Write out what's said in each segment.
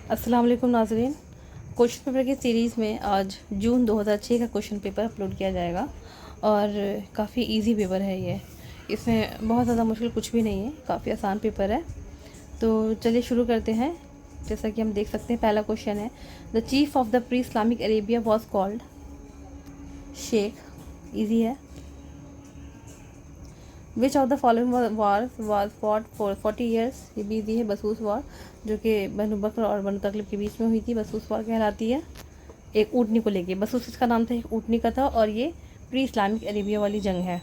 अस्सलाम वालेकुम नाज़रीन। क्वेश्चन पेपर की सीरीज़ में आज जून 2006 का क्वेश्चन पेपर अपलोड किया जाएगा और काफ़ी इजी पेपर है ये। इसमें बहुत ज़्यादा मुश्किल कुछ भी नहीं है, काफ़ी आसान पेपर है। तो चलिए शुरू करते हैं। जैसा कि हम देख सकते हैं, पहला क्वेश्चन है, the chief of the pre Islamic Arabia was called sheikh. Easy है। Which of the following was fought for 40 years. ये भी दी है, बसूस वॉर, जो कि बनु बकर और बनु तगलिब के बीच में हुई थी, बसूस वॉर कहलाती है। एक ऊँटनी को लेके, बसूस इसका नाम था, एक ऊँटनी का था, और ये प्री इस्लामिक अरेबिया वाली जंग है।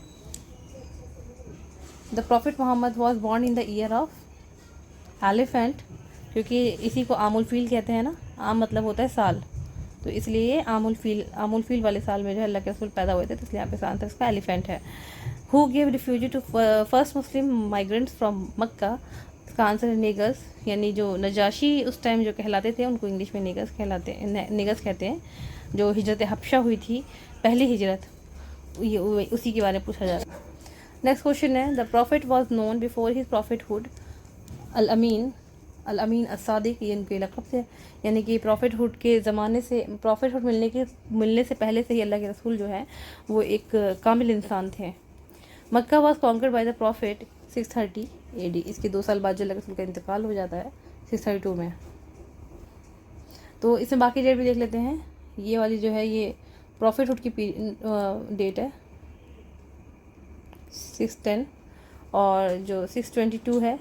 The prophet Muhammad was born in the year of elephant, क्योंकि इसी को आमुल फील कहते हैं ना। आम मतलब होता है साल, तो इसलिए आमुल फील वाले साल में जो है अल्लाह के रसूल पैदा हुए थे, तो इसलिए यहाँ पे आंसर इसका एलिफेंट है। Who gave refugee to first Muslim migrants from Mecca. इसका आंसर है नेगर्स, यानी जो नजाशी उस टाइम जो कहलाते थे उनको इंग्लिश में नेगर्स कहते हैं। जो हिजरत हबशा हुई थी, पहली हिजरत, ये उसी के बारे में पूछा जा रहा है। नेक्स्ट क्वेश्चन है, the prophet was known before his prophethood Al Amin Assadiq. ये इनके लक़ब से, यानी कि प्रॉफिटहुड के ज़माने से, प्रॉफिटहुड मिलने से पहले से ही अल्लाह के रसूल जो है वो एक कामिल इंसान थे। Mecca was conquered by the prophet 630 AD। इसके 2 साल बाद जो अल्लाह के रसूल का इंतकाल हो जाता है 632 में। तो इसमें बाकी डेट भी देख लेते हैं। ये वाली जो है ये प्रॉफिटहुड की डेट है 610, और जो 622 है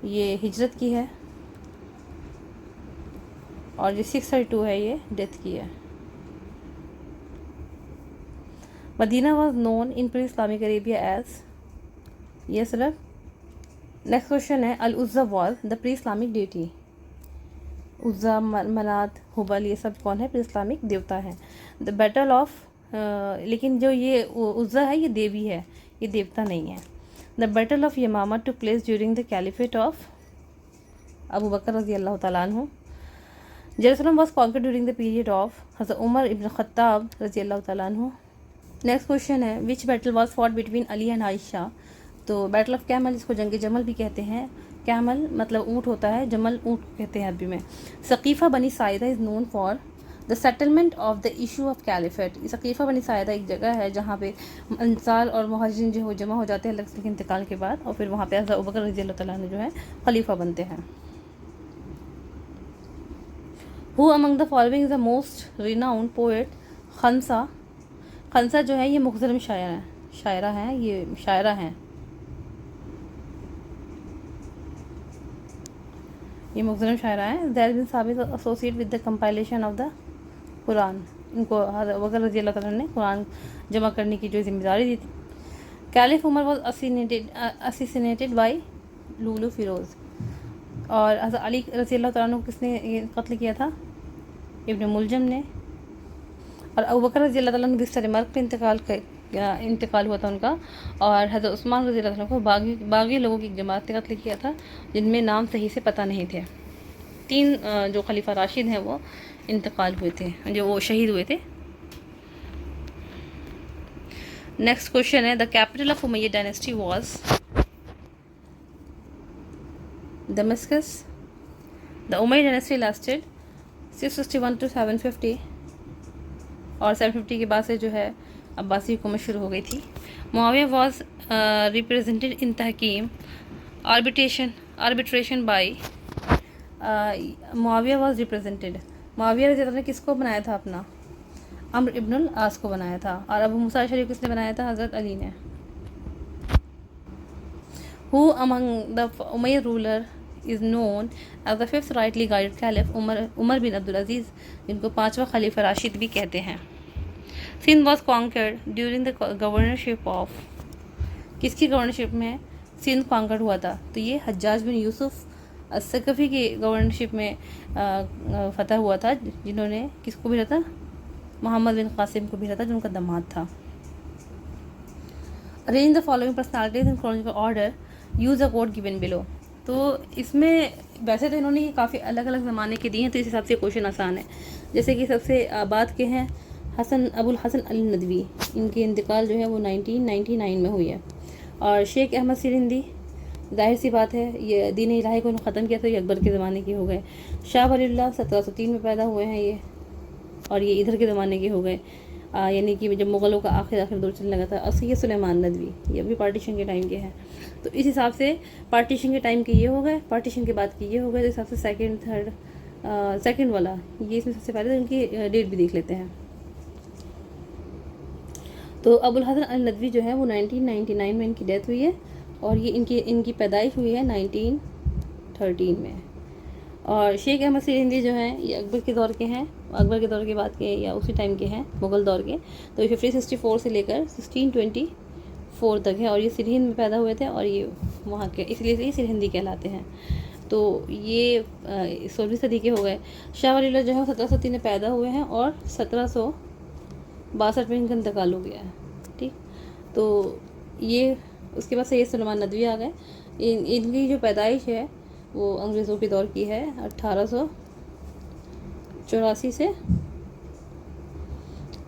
ये हिजरत की है, और जो 632 है ये डेथ की है। Medina was known in pre Islamic Arabia as. ये सिर्फ। नेक्स्ट क्वेश्चन है, Al Uzza was the pre Islamic deity. Uzza, Manat, Hubal, ये सब कौन है? प्री इस्लामिक देवता हैं। द बैटल ऑफ, लेकिन जो ये उज़्ज़ा है ये देवी है, ये देवता नहीं है। The battle of Yamama took place during the caliphate of Abu Bakr रज़ी अल्लाह तआला अन्हु। Jerusalem was conquered during the period of हज़रत उमर इब्न ख़त्ताब रज़ी अल्लाह तआला अन्हु। नेक्स्ट क्वेश्चन है, विच battle was fought between Ali and Ayesha. तो बैटल ऑफ कैमल, इसको जंग जमल भी कहते हैं। कैमल मतलब ऊँट होता है, जमल ऊँट कहते हैं अरबी में। Saqifa Bani Saida is known for the settlement of the issue of caliphate. Saqifa Bani Saida एक जगह है जहाँ पे अंसार और मुहाजिरीन जो जमा हो जाते हैं अल्लाह के इंतकाल के बाद, और फिर वहाँ पे हज़रत अबू बकर रज़ी अल्लाह तआला अन्हु जो है खलीफा बनते हैं। Who among the following is the most renowned poet. Khansa. Khansa जो है ये मुखज़रम शायरा हैं, ये शायरा हैं, ये मुखज़रम शायरा हैं। दैर बिन साबित associate with the compilation of the Quran. इनको वक़्त रज़ी अल्लाह तआला ने कुरान जमा करने की जो जिम्मेदारी दी थी। Caliph Umar was assassinated by Lulu Firoz. और हज़रत अली रज़ी अल्लाह तआला को किसने ये कत्ल किया था? इब्न मुलजम ने। और अबू बकर रज़ी अल्लाह तआला ने बिस्तर मर्ग पे इंतकाल हुआ था उनका, और हज़रत उस्मान रज़ी अल्लाह तआला को बागी लोगों की जमात ने कत्ल किया था, जिनमें नाम सही से पता नहीं थे। 3 जो खलीफा राशिद हैं वो इंतकाल हुए थे, जो वो शहीद हुए थे। नेक्स्ट क्वेश्चन है, the capital of Umayya dynasty was Damascus. The Umayya dynasty lasted 661 to 750, और 750 के बाद से जो है अब्बासी हुकूमत शुरू हो गई थी। मुआविया वॉज रिप्रेजेंटेड इन तहकीम arbitration by. Muawiya was represented, Muawiya रज़ी अल्लाह ने किसको बनाया था? अपना अम्र इब्नुल आस को बनाया था। और अबू मूसा शरीफ किसने बनाया था? हज़रत अली ने। Who among the Umayya ruler is known as the 5th rightly guided caliph. Umar bin Abdul Aziz, जिनको 5वां खलीफा राशिद भी कहते हैं। Sindh was conquered during the governorship of. किसकी गवर्नरशिप में सिंध कॉन्कर्ड हुआ था? तो ये हज्जाज बिन यूसुफ अस्सकफ़ी की गवर्नरशिप में फ़तह हुआ था, जिन्होंने किसको भेजा था? मोहम्मद बिन कासिम को भेजा था, जो उनका दामाद था। Arrange the following personalities in chronological order, use a code given below. तो इसमें वैसे तो इन्होंने ये काफ़ी अलग अलग ज़माने के दिए हैं, तो इस हिसाब से क्वेश्चन आसान है। जैसे कि सबसे आबाद के हैं अबुल हसन अल नदवी, इनकी इंतकाल जो है वो 1999 में हुई है। और शेख अहमद सिरिंदी जाहिर सी बात है ये दीन इलाही को ख़त्म किया तो ये अकबर के ज़माने के हो गए। शाह वलीउल्लाह 1703 में पैदा हुए हैं ये, और ये इधर के ज़माने के हो गए, यानी कि जब मुग़लों का आखिर दौर चलने लगा था। और सैयद सुलेमान नदवी ये भी पार्टीशन के टाइम के हैं। तो इस हिसाब से पार्टीशन के टाइम के ये हो गए, पार्टीशन के बाद के ये हो गए। तो इस हिसाब से सेकंड वाला ये इसमें सबसे पहले उनकी डेट भी देख लेते हैं। तो अबुल हसन अल नदवी जो है वो 1999 में इनकी डेथ हुई है, और ये इनकी पैदाइश हुई है 1913 में। और शेख अहमद सिरहिंदी जो हैं ये अकबर के दौर के हैं, अकबर के दौर के बाद के या उसी टाइम के हैं, मुग़ल दौर के। तो ये 1564 से लेकर 1624 तक है, और ये सिरहिंद में पैदा हुए थे, और ये वहाँ के इसलिए ये सिरहिंदी कहलाते हैं। तो ये 16वीं सदी के हो गए। शाह वलीउल्लाह जो है 1703 में पैदा हुए हैं, और 1762 में इनका इंतकाल हो गया है। ठीक, तो ये उसके बाद सैयद सुलेमान नदवी आ गए। इनकी जो पैदाइश है वो अंग्रेज़ों के दौर की है, 1884 से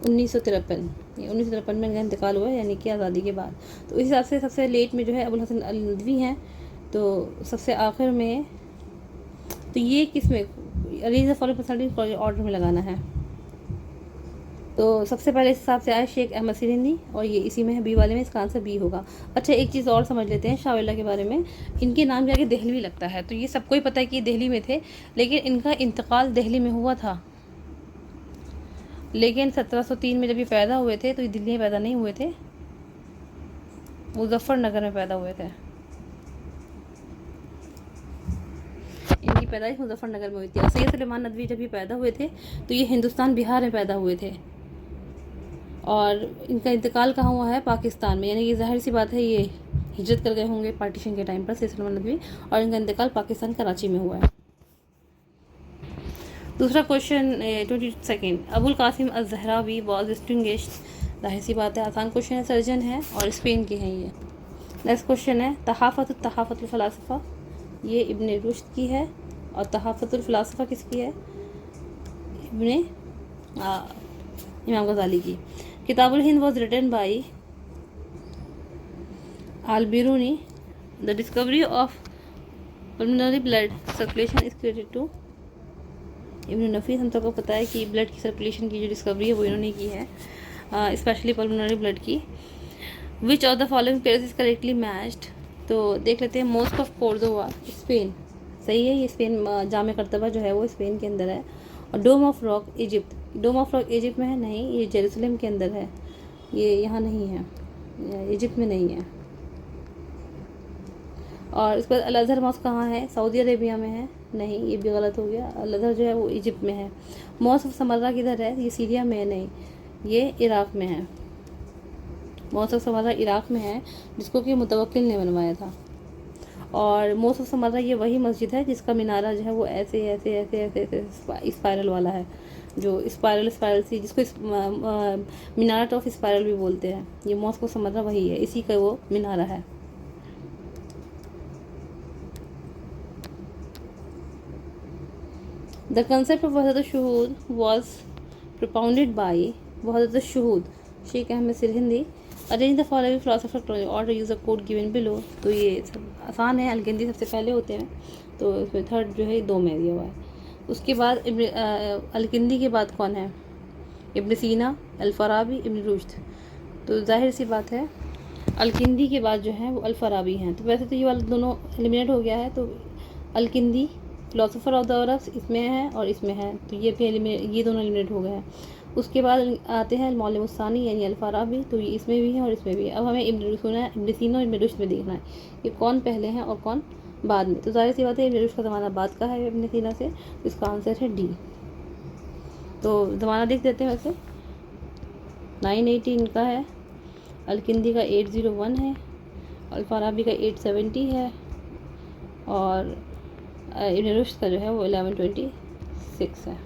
1953। ये 1953 में इनका इंतकाल हुआ है, यानी कि आज़ादी के बाद। तो इस हिसाब से सबसे लेट में जो है अबुल हसन अल नदवी हैं। तो सबसे आखिर में तो ये किस में arrange the following personality order में लगाना है। तो सबसे पहले इस हिसाब से आया शेख अहमद सिरहिंदी, और ये इसी में है, बी वाले में, इसका आंसर बी होगा। अच्छा, एक चीज़ और समझ लेते हैं शाह वलीउल्लाह के बारे में। इनके नाम के आगे दहलवी लगता है, तो ये सबको ही पता है कि ये दिल्ली में थे, लेकिन इनका इंतकाल दिल्ली में हुआ था। लेकिन 1703 में जब ये पैदा हुए थे तो ये दिल्ली में पैदा नहीं हुए थे, मुजफ्फरनगर में पैदा हुए थे। इनकी पैदाइश मुजफ्फरनगर में हुई थी। और सैयद सुलेमान नदवी जब ये पैदा हुए थे तो ये हिंदुस्तान बिहार में पैदा हुए थे, और इनका इंतकाल कहाँ हुआ है, पाकिस्तान में। यानी कि जाहिर सी बात है ये हिजरत कर गए होंगे पार्टीशन के टाइम पर, सैयद सुलेमान नदवी, और इनका इंतकाल पाकिस्तान कराची में हुआ है। दूसरा question 22 Abul Qasim Zahrawi was distinguished. जाहिर सी बात है आसान क्वेश्चन है, सर्जन है और स्पेन के हैं ये। नेक्स्ट क्वेश्चन है तहाफ़तुल फ़लासफ़ा, ये इब्ने रुश्द की है, और तहाफ़तुल फ़लासफ़ा किसकी है, इमाम गज़ाली की। Kitabul Hind was written by Al Biruni. The discovery of pulmonary blood circulation is credited to Ibn Nafis. हम सबको पता है कि ब्लड की सर्कुलेशन की जो डिस्कवरी है वो इन्होंने की है, स्पेशली पल्मोनरी ब्लड की। विच of the following places is correctly matched. तो देख लेते हैं। मोस्क ऑफ कोर्दोवा, स्पेन, सही है, ये स्पेन, जामे करतबा जो है वो स्पेन के अंदर है। और Dome of Rock, Egypt. Dome of Rock Egypt में है? नहीं, ये जेरूसलम के अंदर है, ये यहाँ नहीं है, इजिप्ट में नहीं है। और इसके बाद अल अज़हर मॉस्क कहाँ है, सऊदी अरेबिया में है? नहीं, ये भी गलत हो गया, अल अज़हर जो है वो इजिप्ट में है। मॉस्क ऑफ समर्रा किधर है, ये सीरिया में है? नहीं, ये इराक़ में है। मॉस्क ऑफ समर्रा इराक़ में है, जिसको कि मुतवक्किल ने बनवाया था। और मॉस्क ऑफ समर्रा ये वही मस्जिद है जिसका मीनारा जो है वो ऐसे ऐसे ऐसे ऐसे ऐसे स्पाइरल वाला है, जो स्पाइरल सी, जिसको मीनारा ऑफ स्पाइरल भी बोलते हैं। ये मॉस्क ऑफ समर्रा वही है, इसी का वो मीनारा है। The concept of वहदत शुहूद was propounded by वहदत शुहूद Sheikh Ahmad Sirhindi. Arrange the following philosopher और use the code given below. तो ये आसान है, अलगिंदी सबसे पहले होते हैं, तो इसमें थर्ड जो है 2 में दिया हुआ है। उसके बाद अलगिंदी के बाद कौन है, इब्न सीना, अल-फ़ाराबी, इब्न रुश्द। तो जाहिर सी बात है अलगिंदी के बाद जो है वो अल-फ़ाराबी हैं। तो वैसे तो ये वाला दोनों एलिमिनेट हो गया है, तो अलगिंदी फिलोसोफर ऑफ द अरब्स इसमें है और इसमें है, तो ये भी ये दोनों एलिमिनेट हो गए हैं। उसके बाद आते हैं मौलवी मुस्तानी यानी अल-फ़ाराबी, तो ये इसमें भी है और इसमें भी है। अब हमें इब्न सीना और इब्न रुश्द में देखना है कि कौन पहले हैं और कौन बाद में। तो जाहिर सी बात है इब्न रुश्द का ज़माना बाद का है इब्न सीना से, तो इसका आंसर है डी। तो ज़माना देख देते हैं। वैसे 980 इनका है, अलकिंदी का 801 है, अल-फ़ाराबी का 870 है, और इब्न रुश्द का जो है वो 1126 है।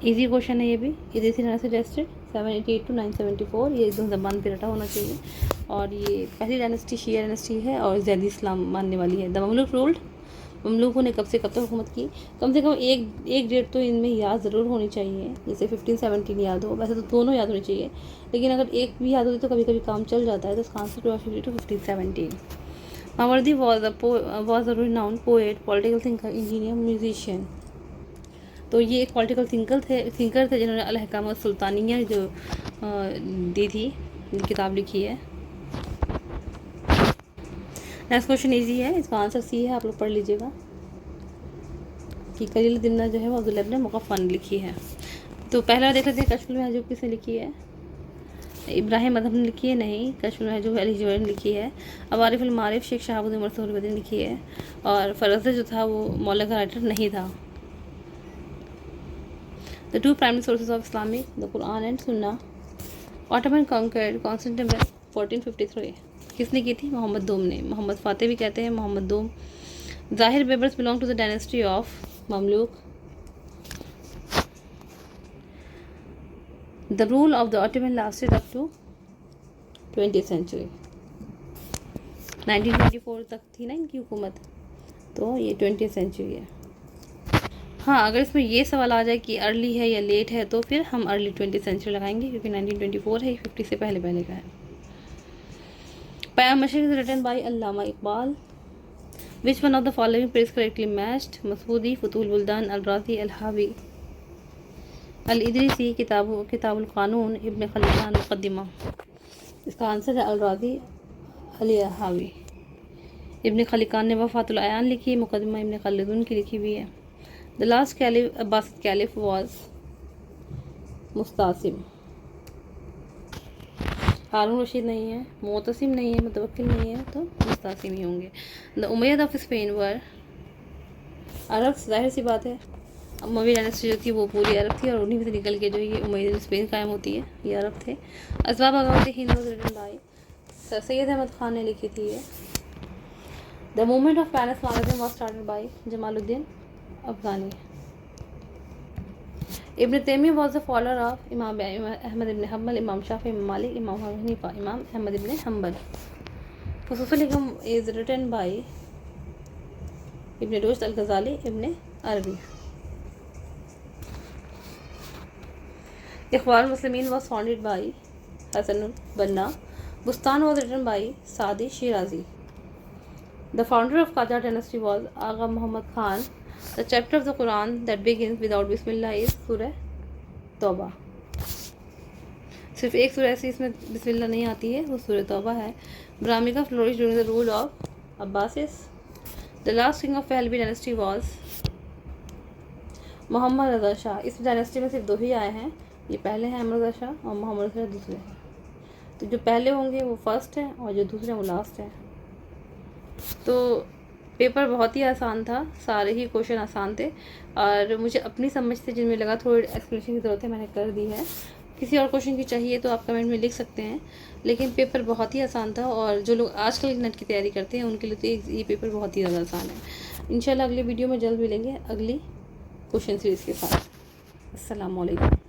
इजी क्वेश्चन है ये भी, इसी तरह से टेस्टेड 788 to 974, ये एकदम ज़बान पे रटा होना चाहिए। और ये पहली डायनेस्टी शिया डायनेस्टी है और ज़ैदी इस्लाम मानने वाली है। द ममलूक रूल्ड, ममलूकों ने कब से कब तक हुकूमत की। कम से कम एक डेट तो इनमें याद ज़रूर होनी चाहिए, जैसे 1517 याद हो। वैसे तो दोनों याद होनी चाहिए, लेकिन अगर एक भी याद होती तो कभी कभी काम चल जाता है। तो इसका answer 1517। मावरदी was a renowned poet, political thinker, engineer, musician. तो ये एक पॉलिटिकल थिंकर थे जिन्होंने अल हकामत सुल्तानिया जो दी थी, किताब लिखी है। नेक्स्ट क्वेश्चन इजी है, इसका आंसर सी है, आप लोग पढ़ लीजिएगा कि कलील दिन्ना जो है वो अब्दुल्लाह इब्न मुक़फ़्फ़ल ने लिखी है। तो पहला देख लेते हैं, कश्फुल महजूब किसने लिखी है? इब्राहिम अदहम ने लिखी है? नहीं, कश्फुल महजूब अली जुवैनी ने लिखी है। अवारिफ़ुल मारिफ़ शेख शहाबुद्दीन उमर सोहरावर्दी ने लिखी है। और फ़रज़ जो था वो मौला का राइटर नहीं था। The two primary sources of Islamic, the Quran and सुन्ना। ऑटोमन कॉन्कर्ड कॉन्स्टेंटिनोपल 1453, किसने की थी? मोहम्मद दोम ने। मोहम्मद फ़ातिह भी कहते हैं, मोहम्मद दोम। Zahir Baybars belong to the dynasty of Mamluk. The rule of the Ottoman lasted up to 20th century. 1924 तक थी ना इनकी हुकूमत, तो ये 20th सेंचुरी है। हाँ, अगर इसमें ये सवाल आ जाए कि अर्ली है या लेट है तो फिर हम अर्ली 20th सेंचुरी लगाएंगे, क्योंकि 1924 है, 50 से पहले पहले का है। Payam Mashriq is written by Allama Iqbal. Which one of the following page correctly matched? Masudi, Futul Buldan, Al Razi, Al हावी। अल इदरीसी, किताबुल कानून, इब्न खलिकान, मुक़द्दिमा। इसका आंसर है अल राज़ी, अल हावी। इब्न खलिकान ने वफ़ातुल अयान लिखी है, मुक़द्दिमा इब्न खलदून की लिखी हुई है। The last caliph Abbasid caliph was Mustasim. Harun Rashid नहीं है, मोतसिम नहीं है, मुतवक्किल नहीं है, तो मुस्तासिम ही होंगे। द उमैयद ऑफ स्पेन वर अरब, जाहिर सी बात है, अमवी डायनेस्टी जो थी वो पूरी अरब थी, और उन्हीं में से निकल के जो ये उमैयद स्पेन कायम होती है, ये अरब थे। Asbab Bagawat Hind was written by Sayyid Ahmad Khan ने लिखी थी ये। The movement of pan Islamism was started by Jamaluddin Afghani. Ibn Taymiyya was the follower of Imam Ahmad ibn humble, इमाम शाफी, इमाम मालिक, इमाम Abu Hanifa, Imam Ahmad ibn Hanbal. Fususul Hikam is written by Ibn Rushd Al Ghazali, Ibn Arabi. Ikhwanul Muslimeen was founded by Hasanul Banna. Bustan was written by Saadi Shirazi. The founder of Qajar dynasty was Agha Mohammad Khan. The chapter of the Quran that begins without Bismillah is सूरह तौबा। सिर्फ एक सूरह ऐसी इसमें बिस्मिल्लाह नहीं आती है, वो सूरह तौबा है। ब्राह्मिका flourish during the rule of Abbasids. The last king of Pahlavi dynasty was Mohammad Reza Shah. इस डायनेस्टी में सिर्फ दो ही आए हैं, ये पहले हैं अहमद रज़ा शाह और मोहम्मद रज़ा शाह दूसरे हैं। तो जो पहले होंगे वो फर्स्ट है और जो दूसरे वो लास्ट है। तो पेपर बहुत ही आसान था, सारे ही क्वेश्चन आसान थे, और मुझे अपनी समझ से जिनमें लगा थोड़ी एक्सप्लेनेशन की ज़रूरत है मैंने कर दी है। किसी और क्वेश्चन की चाहिए तो आप कमेंट में लिख सकते हैं, लेकिन पेपर बहुत ही आसान था, और जो लोग आजकल नेट की तैयारी करते हैं उनके लिए तो ये पेपर बहुत ही ज़्यादा आसान है। इंशाल्लाह अगले वीडियो में जल्द मिलेंगे अगली क्वेश्चन सीरीज़ के साथ। अस्सलाम वालेकुम।